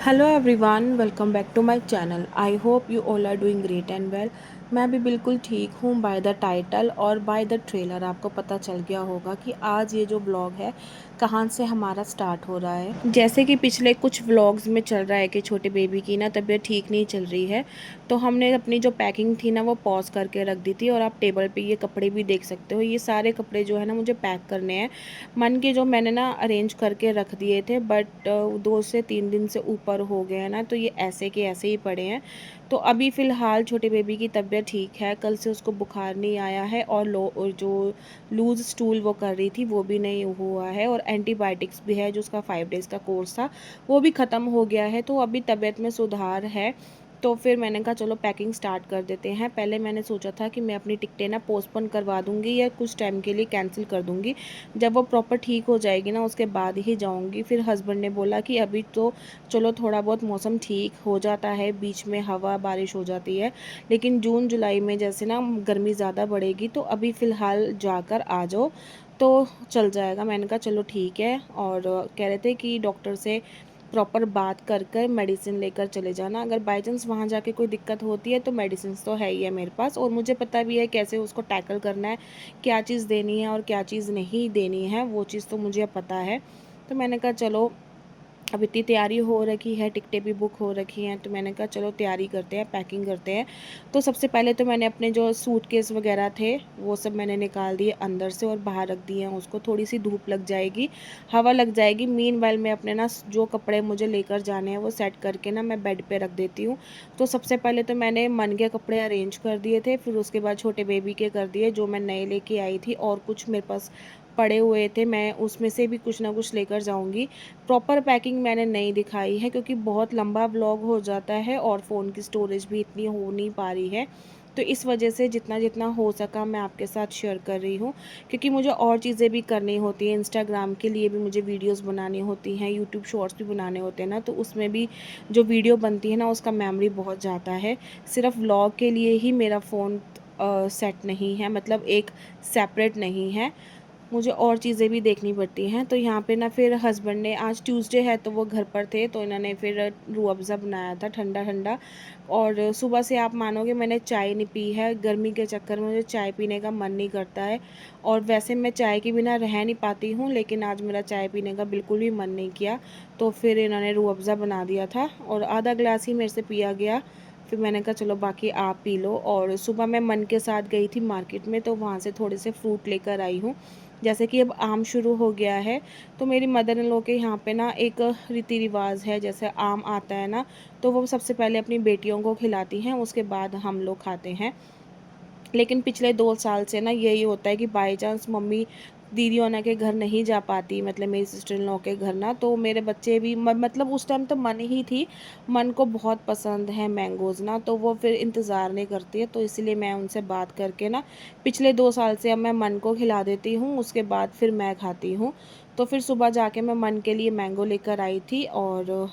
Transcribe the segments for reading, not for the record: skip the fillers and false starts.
Hello everyone, welcome back to my channel. I hope you all are doing great and well. मैं भी बिल्कुल ठीक हूँ। By the title और by the trailer आपको पता चल गया होगा कि आज ये जो ब्लॉग है कहाँ से हमारा स्टार्ट हो रहा है। जैसे कि पिछले कुछ व्लॉग्स में चल रहा है कि छोटे बेबी की ना तबीयत ठीक नहीं चल रही है, तो हमने अपनी जो पैकिंग थी ना वो पॉज करके रख दी थी। और आप टेबल पे ये कपड़े भी देख सकते हो। ये सारे कपड़े जो है ना मुझे पैक करने हैं। मन के जो मैंने ना अरेंज करके रख दिए थे, बट 2 से 3 दिन से ऊपर हो गए हैं ना, तो ये ऐसे के ऐसे ही पड़े हैं। तो अभी फ़िलहाल छोटे बेबी की तबीयत ठीक है। कल से उसको बुखार नहीं आया है और लो और जो लूज़ स्टूल वो कर रही थी वो भी नहीं हुआ है, और एंटीबायोटिक्स भी है। जो उसका 5 डेज़ का कोर्स था वो भी ख़त्म हो गया है, तो अभी तबीयत में सुधार है। तो फिर मैंने कहा चलो पैकिंग स्टार्ट कर देते हैं। पहले मैंने सोचा था कि मैं अपनी टिकटें ना पोस्टपोन करवा दूँगी या कुछ टाइम के लिए कैंसिल कर दूँगी। जब वो प्रॉपर ठीक हो जाएगी ना उसके बाद ही जाऊँगी। फिर हस्बैंड ने बोला कि अभी तो चलो थोड़ा बहुत मौसम ठीक हो जाता है, बीच में हवा बारिश हो जाती है, लेकिन जून जुलाई में जैसे ना गर्मी ज़्यादा बढ़ेगी, तो अभी फ़िलहाल जाकर आ जाओ तो चल जाएगा। मैंने कहा चलो ठीक है। और कह रहे थे कि डॉक्टर से प्रॉपर बात कर कर मेडिसिन लेकर चले जाना। अगर बाई चांस वहाँ जाके कोई दिक्कत होती है तो मेडिसिन तो है ही है मेरे पास, और मुझे पता भी है कैसे उसको टैकल करना है, क्या चीज़ देनी है और क्या चीज़ नहीं देनी है, वो चीज़ तो मुझे पता है। तो मैंने कहा चलो, अब इतनी तैयारी हो रखी है, टिकटें भी बुक हो रखी हैं, तो मैंने कहा चलो तैयारी करते हैं, पैकिंग करते हैं। तो सबसे पहले तो मैंने अपने जो सूटकेस वगैरह थे वो सब मैंने निकाल दिए अंदर से और बाहर रख दिए हैं। उसको थोड़ी सी धूप लग जाएगी, हवा लग जाएगी। मीनवाइल मैं अपने ना जो कपड़े मुझे लेकर जाने हैं वो सेट करके ना मैं बेड पे रख देती हूँ। तो सबसे पहले तो मैंने मन के कपड़े अरेंज कर दिए थे, फिर उसके बाद छोटे बेबी के कर दिए जो मैं नए लेके आई थी, और कुछ मेरे पास पड़े हुए थे, मैं उसमें से भी कुछ ना कुछ लेकर जाऊँगी। प्रॉपर पैकिंग मैंने नहीं दिखाई है क्योंकि बहुत लंबा व्लॉग हो जाता है और फ़ोन की स्टोरेज भी इतनी हो नहीं पा रही है। तो इस वजह से जितना जितना हो सका मैं आपके साथ शेयर कर रही हूँ, क्योंकि मुझे और चीज़ें भी करनी होती हैं। इंस्टाग्राम के लिए भी मुझे वीडियोस बनानी होती हैं, यूट्यूब शॉर्ट्स भी बनाने होते हैं ना, तो उसमें भी जो वीडियो बनती है ना उसका मेमोरी बहुत जाता है। सिर्फ व्लॉग के लिए ही मेरा फ़ोन सेट नहीं है, मतलब एक सेपरेट नहीं है, मुझे और चीज़ें भी देखनी पड़ती हैं। तो यहाँ पे ना फिर हस्बैंड ने, आज ट्यूसडे है तो वो घर पर थे, तो इन्होंने फिर रूह अफ़ज़ा बनाया था ठंडा ठंडा। और सुबह से आप मानोगे मैंने चाय नहीं पी है। गर्मी के चक्कर में मुझे चाय पीने का मन नहीं करता है, और वैसे मैं चाय के बिना रह नहीं पाती हूँ, लेकिन आज मेरा चाय पीने का बिल्कुल भी मन नहीं किया। तो फिर इन्होंने रूह अफ़ज़ा बना दिया था और आधा गिलास ही मेरे से पिया गया। फिर मैंने कहा चलो बाकी आप पी लो। और सुबह मैं मन के साथ गई थी मार्केट में, तो वहाँ से थोड़े से फ्रूट लेकर आई हूँ। जैसे कि अब आम शुरू हो गया है, तो मेरी मदर इन लॉ के यहाँ पे ना एक रीति रिवाज है, जैसे आम आता है ना तो वो सबसे पहले अपनी बेटियों को खिलाती हैं, उसके बाद हम लोग खाते हैं। लेकिन पिछले 2 साल से ना यही होता है कि बाई चांस मम्मी दीदी होना के घर नहीं जा पाती, मतलब मेरी सिस्टर इन लॉ के घर ना, तो मेरे बच्चे भी मतलब उस टाइम तो मन ही थी, मन को बहुत पसंद है मैंगोज़ ना, तो वो फिर इंतज़ार नहीं करती है। तो इसलिए मैं उनसे बात करके ना पिछले 2 साल से अब मैं मन को खिला देती हूँ, उसके बाद फिर मैं खाती हूँ। तो फिर सुबह जाके मैं मन के लिए मैंगो लेकर आई थी, और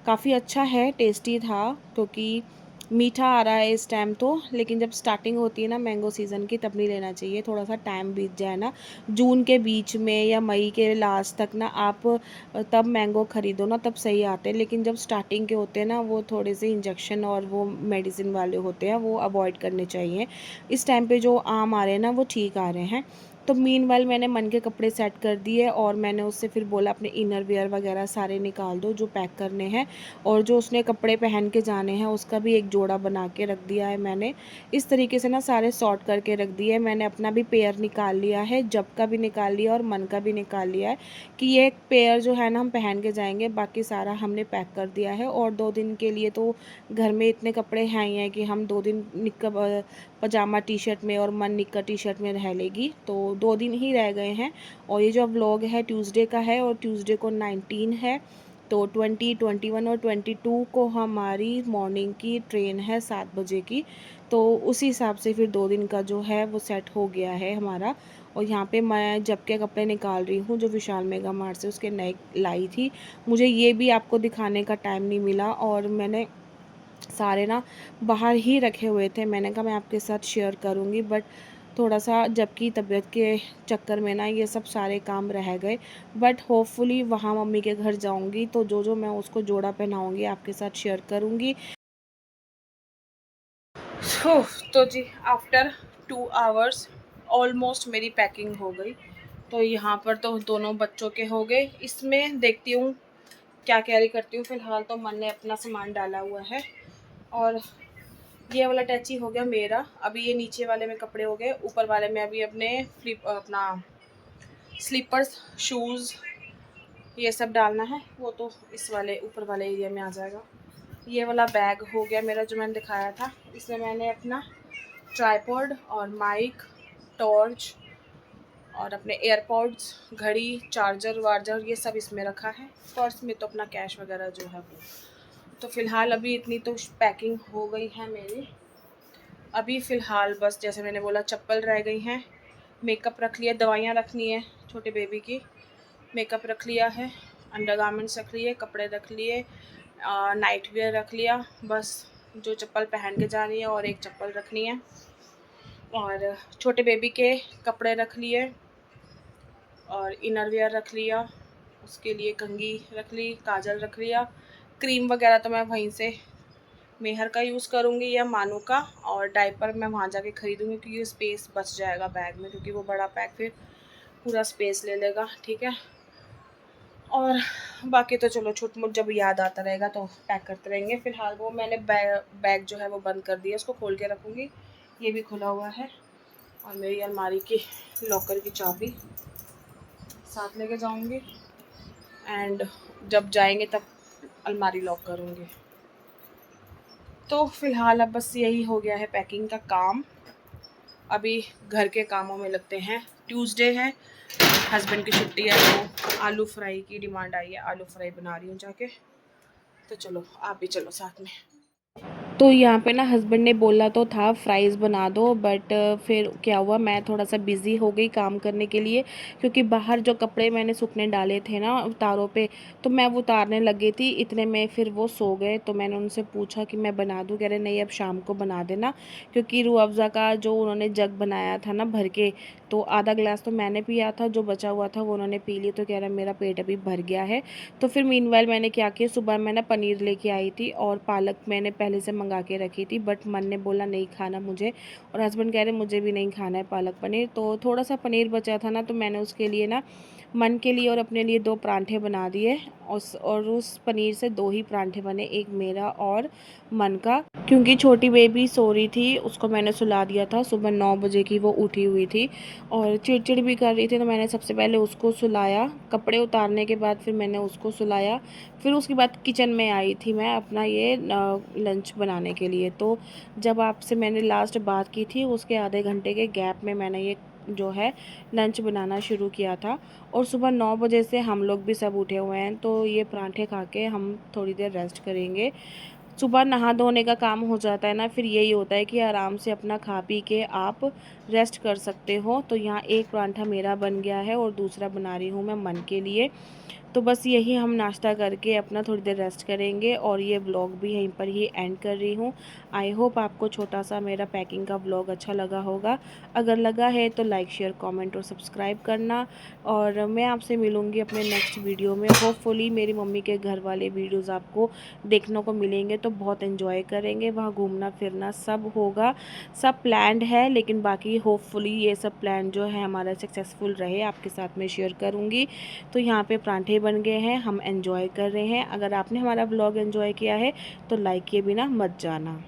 काफ़ी अच्छा है, टेस्टी था, क्योंकि मीठा आ रहा है इस टाइम तो। लेकिन जब स्टार्टिंग होती है ना मैंगो सीज़न की तब नहीं लेना चाहिए, थोड़ा-सा टाइम बीत जाए ना, जून के बीच में या मई के लास्ट तक ना आप तब मैंगो ख़रीदो ना, तब सही आते हैं। लेकिन जब स्टार्टिंग के होते हैं ना वो थोड़े से इंजेक्शन और वो मेडिसिन वाले होते हैं, वो अवॉइड करने चाहिए। इस टाइम पे जो आम आ रहे हैं ना वो ठीक आ रहे हैं। तो मीनवाइल मैंने मन के कपड़े सेट कर दिए, और मैंने उससे फिर बोला अपने इनर वियर वगैरह सारे निकाल दो जो पैक करने हैं, और जो उसने कपड़े पहन के जाने हैं उसका भी एक जोड़ा बना के रख दिया है मैंने। इस तरीके से ना सारे सॉर्ट करके रख दिए हैं। मैंने अपना भी पेयर निकाल लिया है, जब का भी निकाल लिया और मन का भी निकाल लिया है, कि ये एक पेयर जो है ना हम पहन के जाएंगे, बाकी सारा हमने पैक कर दिया है। और 2 दिन के लिए तो घर में इतने कपड़े हैं ही हैं कि हम 2 दिन पजामा टी शर्ट में और मन निक्कर टी शर्ट में रह लेगी, तो 2 दिन ही रह गए हैं। और ये जो व्लॉग है ट्यूसडे का है, और ट्यूसडे को 19 है, तो 20, 21 और 22 को हमारी मॉर्निंग की ट्रेन है 7 बजे की। तो उसी हिसाब से फिर 2 दिन का जो है वो सेट हो गया है हमारा। और यहाँ पे मैं जब के कपड़े निकाल रही हूँ जो विशाल मेगा मार्ट से उसके नए लाई थी। मुझे ये भी आपको दिखाने का टाइम नहीं मिला, और मैंने सारे ना बाहर ही रखे हुए थे। मैंने कहा मैं आपके साथ शेयर करूँगी, बट थोड़ा सा जबकि तबीयत के चक्कर में ना ये सब सारे काम रह गए। बट होपफुली वहाँ मम्मी के घर जाऊँगी तो जो जो मैं उसको जोड़ा पहनाऊँगी आपके साथ शेयर करूँगी। तो जी आफ्टर 2 आवर्स ऑलमोस्ट मेरी पैकिंग हो गई। तो यहाँ पर तो दोनों बच्चों के हो गए। इसमें देखती हूँ क्या कैरी करती हूँ। फ़िलहाल तो मन ने अपना सामान डाला हुआ है और ये वाला अटैची हो गया मेरा। अभी ये नीचे वाले में कपड़े हो गए, ऊपर वाले में अभी अपना स्लीपर्स, शूज़ ये सब डालना है। वो तो इस वाले ऊपर वाले एरिया में आ जाएगा। ये वाला बैग हो गया मेरा जो मैंने दिखाया था। इसमें मैंने अपना ट्राइपॉड और माइक, टॉर्च और अपने एयरपॉड्स, घड़ी, चार्जर वार्जर ये सब इसमें रखा है। पर्स में तो अपना कैश वगैरह जो है वो। तो फ़िलहाल अभी इतनी तो पैकिंग हो गई है मेरी। अभी फ़िलहाल बस जैसे मैंने बोला चप्पल रह गई हैं, मेकअप रख लिया, दवाइयाँ रखनी है छोटे बेबी की, मेकअप रख लिया है, अंडरगारमेंट्स रख लिए, कपड़े रख लिए, नाइट वेयर रख लिया। बस जो चप्पल पहन के जानी है और एक चप्पल रखनी है। और छोटे बेबी के कपड़े रख लिए और इनर वेयर रख लिया, उसके लिए कंघी रख ली, काजल रख लिया। क्रीम वगैरह तो मैं वहीं से मेहर का यूज़ करूँगी या मानू का, और डायपर मैं वहाँ जाके ख़रीदूँगी क्योंकि स्पेस बच जाएगा बैग में, क्योंकि वो बड़ा बैग फिर पूरा स्पेस ले लेगा। ठीक है। और बाकी तो चलो छुट मुट जब याद आता रहेगा तो पैक करते रहेंगे। फ़िलहाल वो मैंने बैग जो है वो बंद कर दिया, उसको खोल के रखूँगी। ये भी खुला हुआ है और मेरी अलमारी की लॉकर की चाबी साथ लेके जाऊँगी एंड जब जाएंगे तब अलमारी लॉक करूँगी। तो फ़िलहाल अब बस यही हो गया है पैकिंग का काम। अभी घर के कामों में लगते हैं। ट्यूसडे है, हस्बैंड की छुट्टी है तो आलू फ्राई की डिमांड आई है, आलू फ्राई बना रही हूँ जाके। तो चलो आप भी चलो साथ में। तो यहाँ पे ना हस्बैंड ने बोला तो था फ्राइज़ बना दो, बट फिर क्या हुआ, मैं थोड़ा सा बिज़ी हो गई काम करने के लिए, क्योंकि बाहर जो कपड़े मैंने सूखने डाले थे ना तारों पे, तो मैं वो उतारने लगी थी। इतने में फिर वो सो गए। तो मैंने उनसे पूछा कि मैं बना दूँ, कह रहे नहीं अब शाम को बना देना, क्योंकि रूह अफ़ज़ा का जो उन्होंने जग बनाया था ना भर के, तो आधा गिलास तो मैंने पिया था, जो बचा हुआ था वो उन्होंने पी लिया। तो कह रहा मेरा पेट अभी भर गया है। तो फिर मीनवाइल मैंने क्या किया, सुबह मैं ना पनीर लेके आई थी और पालक मैंने पहले से मंगा के रखी थी, बट मन ने बोला नहीं खाना मुझे, और हस्बैंड कह रहे मुझे भी नहीं खाना है पालक पनीर। तो थोड़ा सा पनीर बचा था ना, तो मैंने उसके लिए ना मन के लिए और अपने लिए 2 परांठे बना दिए। उस पनीर से 2 ही परांठे बने, एक मेरा और मन का, क्योंकि छोटी बेबी सो रही थी, उसको मैंने सुला दिया था। सुबह 9 बजे की वो उठी हुई थी और चिड़चिड़ भी कर रही थी, तो मैंने सबसे पहले उसको सुलाया। कपड़े उतारने के बाद फिर मैंने उसको सुलाया। फिर उसके बाद किचन में आई थी मैं अपना ये लंच बनाने के लिए। तो जब आपसे मैंने लास्ट बात की थी उसके आधे घंटे के गैप में मैंने ये जो है लंच बनाना शुरू किया था। और सुबह 9 बजे से हम लोग भी सब उठे हुए हैं, तो ये परांठे खा के हम थोड़ी देर रेस्ट करेंगे। सुबह नहा धोने का काम हो जाता है ना, फिर यही होता है कि आराम से अपना खा पी के आप रेस्ट कर सकते हो। तो यहाँ एक परांठा मेरा बन गया है और दूसरा बना रही हूँ मैं मन के लिए। तो बस यही हम नाश्ता करके अपना थोड़ी देर रेस्ट करेंगे और ये व्लॉग भी यहीं पर ही एंड कर रही हूँ। आई होप आपको छोटा सा मेरा पैकिंग का व्लॉग अच्छा लगा होगा। अगर लगा है तो लाइक शेयर कमेंट और सब्सक्राइब करना। और मैं आपसे मिलूँगी अपने नेक्स्ट वीडियो में। होपफुली मेरी मम्मी के घर वाले वीडियोज़ आपको देखने को मिलेंगे, तो बहुत इन्जॉय करेंगे। वहाँ घूमना फिरना सब होगा, सब प्लान्ड है, लेकिन बाकी होपफुली ये सब प्लान जो है हमारा सक्सेसफुल रहे, आपके साथ में शेयर करूँगी। तो यहाँ पे परांठे बन गए हैं, हम एंजॉय कर रहे हैं। अगर आपने हमारा ब्लॉग एंजॉय किया है तो लाइक किए बिना मत जाना।